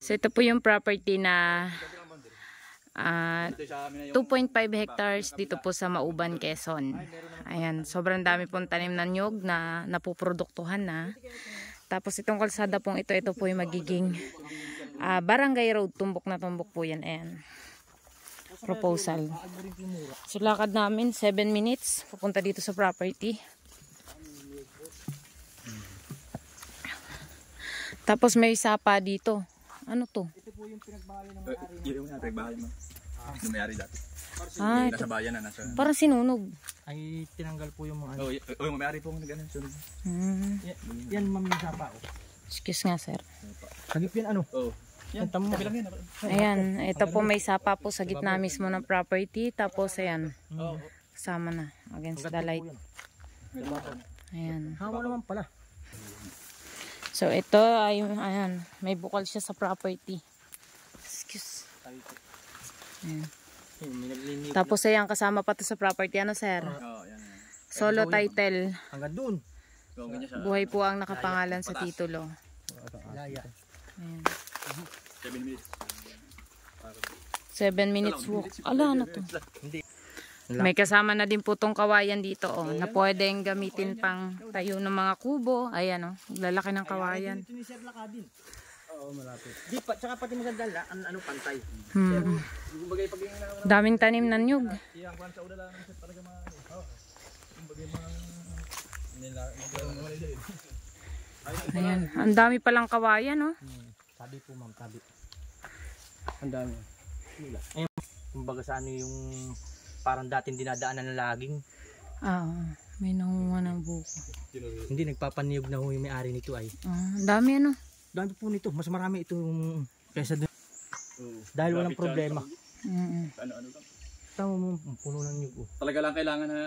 So ito po yung property na 2.5 hectares dito po sa Mauban, Quezon. Ayan, sobrang dami pong tanim na niyog na napuproduktuhan na. Tapos itong kalsada pong ito po yung magiging barangay road. Tumbok na tumbok po yan. Ayan. Proposal. So lakad namin 7 minutes papunta dito sa property. Tapos may sapa dito. Ano to? Ito po yung pinagbahayan ng may-ari. Yung pinagbahayan mo. Yung may-ari dati. Ito. Nasa bayan na. Parang sinunog. Ay tinanggal po yung mga... yung may-ari po nag-ano. Yan ma'am yung sapa. Excuse nga sir. Sagip yan ano? Oo. Yan, kabilang yan. Ayan, ito po may sapa po sa gitna mismo ng property. Tapos ayan, kasama na against the light. Ayan. Hawa naman pala. So ito ay, ayan, may bukal siya sa property. Excuse. Ayan. Tapos ayan, kasama pa to sa property. Ano sir? Solo title. Hanggang doon. Buhay po ang nakapangalan sa titulo. Laya. Ayan. 7 minutes. 7 minutes walk. Ala na to. May kasama na din po tong kawayan dito na pwedeng gamitin pang tayo ng mga kubo. Ayan lalaki ng kawayan. Ito ni Sir Lakadin. Oo, malapit. Di pa, tsaka pati maganda ano pantay. Daming tanim na nyug. Ayan, ang dami palang kawayan Tabi po ma'am, tabi. Ang dami. Ayun, kumbaga sa ano yung parang dating dinadaanan ng laging. May nangunga ng buko. Hindi, nagpapaniyog na ho yung may-ari nito ay. Ang dami Dami po nito, mas marami ito kaysa doon. Dahil walang problema. Ano lang. Tama mo, puno ng niyog. Talaga lang kailangan na